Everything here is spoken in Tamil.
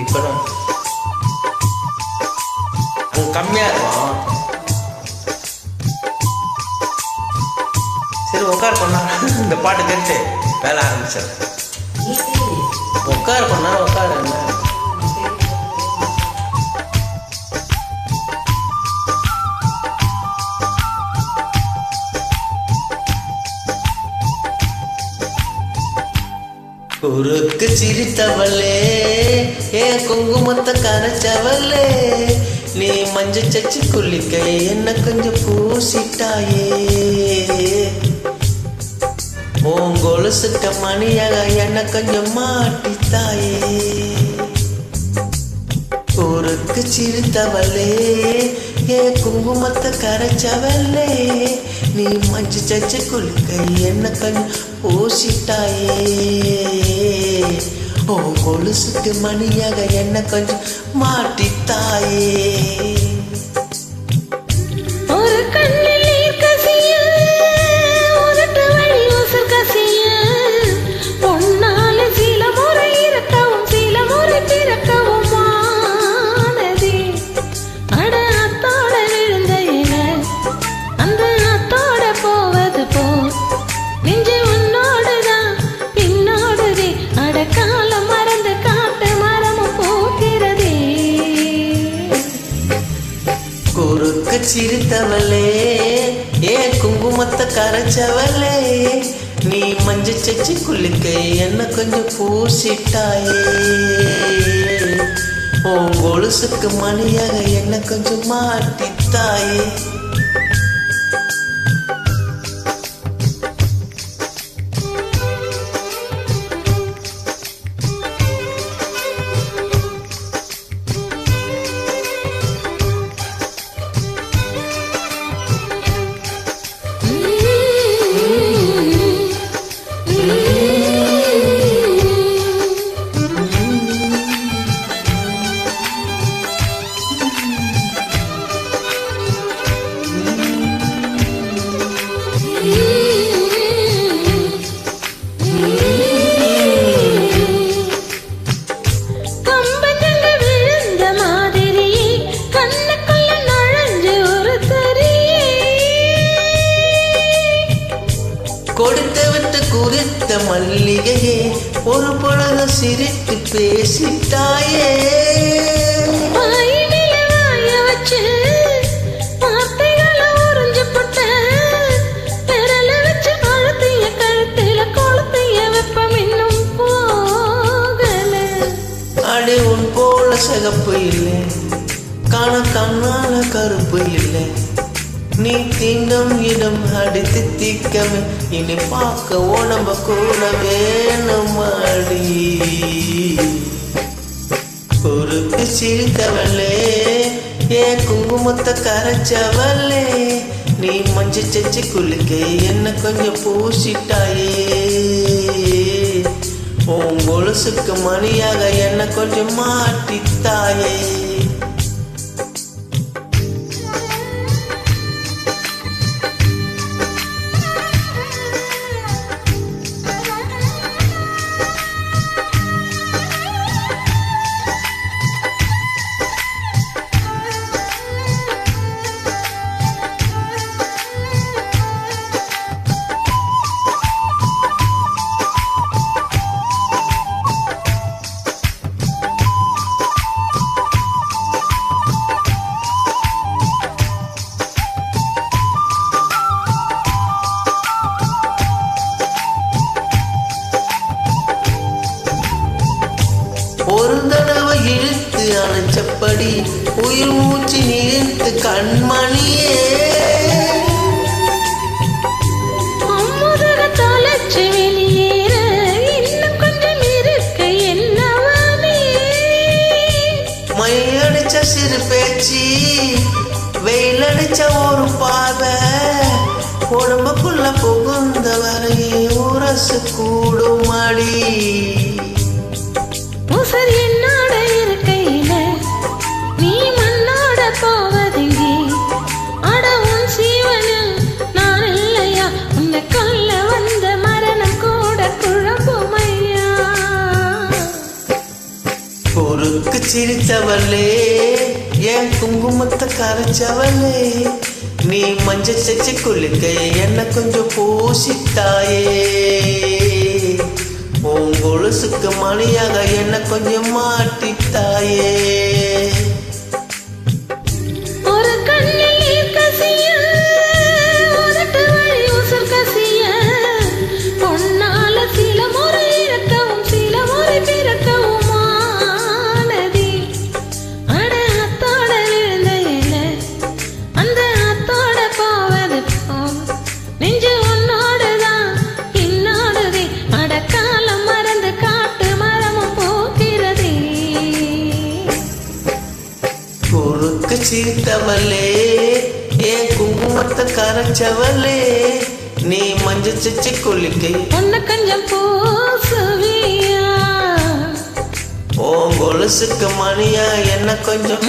இப்போதான் அங்கே கம்மியாக இருக்கும். சரி உட்கார பண்ணா இந்த பாட்டு கேட்டு வேலை ஆரம்பிச்சார். உட்கார பண்ணா உட்கார குறுக்கு சிரித்தவளே ஏ குங்குமத்தை கரைச்சவளே நீ மஞ்சள் சச்சி குளிக்க என்ன கொஞ்சம் பூசிட்டாயே உன் கொலுசுக்க மணியாக என்ன கொஞ்சம் மாட்டித்தாயே குறுக்கு சிரித்தவளே ஏ குங்குமத்தை கரைச்சவளே நீ மஞ்சள் சச்சி குளிக்க என்ன கொஞ்சம் பூசிட்டாயே ஓ கொலுசுக்கு மணியாக என்ன கொஞ்சம் மாட்டித்தாயே. குறுக்கு சிரித்தவளே ஏ குங்குமத்தை கரைச்சவளே நீ மஞ்சள் சச்சி குளிக்க என்ன கொஞ்சம் பூசிட்டாயே உன் கொலுசுக்கு மணியாக என்ன கொஞ்சம் மாட்டித்தாயே. கொடுத்து விட்டு குறித்த மல்லிகையே ஒரு பொழுது சிரித்து பேசிட்டாயே அடி உன் போல சிகப்பு இல்லை காண கண்ணால கருப்பு இல்லை நீ தீண்டும் இடம் அடித்து தீக்கமே இனி பார்க்க உடம்ப கூட வேணுமாடி. குறுக்கு சிரித்தவளே ஏ குங்குமத்தை கரைச்சவளே நீ மஞ்சள் சச்சி குளிக்க என்ன கொஞ்சம் பூசிட்டாயே உன் கொலுசுக்கு மணியாக என்ன கொஞ்சம் மாட்டித்தாயே. ஒரு தடவை இழுத்து அணைச்சபடி உயிர் மூச்சு நிறுத்து கண்மணியே மையடிச்ச சிறு பேச்சு வெயில் அடிச்ச ஒரு பாதை உடம்புக்குள்ள புகுந்த வரையே உரசு கூடும் அடி. என்னோட இருக்கையில நீ மண்ணோட போவதெங்கே அட உன் சீவனில் நான் இல்லையா உன்னை கொல்ல வந்த மரணம் கூட குழம்புமையா. குறுக்கு சிரித்தவளே என் குங்குமத்தை கரைச்சவளே நீ மஞ்ச சச்சி குளிக்க என்ன கொஞ்சம் பூசித்தாயே உன் கொலுசுக்கு மணியாக என்ன கொஞ்சம் மாட்டித்தாயே ஒரு கண்ணில் கசிய உதட்டு வழி உசுர் கசிய பொன்னால சில முறை இறக்கவும் சில முறை பிறக்கவும் ஆனதி அட அத்தோட விழுந்த இல அந்த அத்தோட போவது நெஞ்சு உன்னோடுதான் என்னோடுதே அட காலம் மறந்து காட்டு மரமும் போக்கிறதே குறுக்கு சிரித்தவளே என் குங்குமத்தை கரைச்சவளே நீ மஞ்ச சச்சி குளிக்கை ஒன்ன கொஞ்சம் பூசுவியா உன் கொலுசுக்கு மணியா என்ன கொஞ்சம்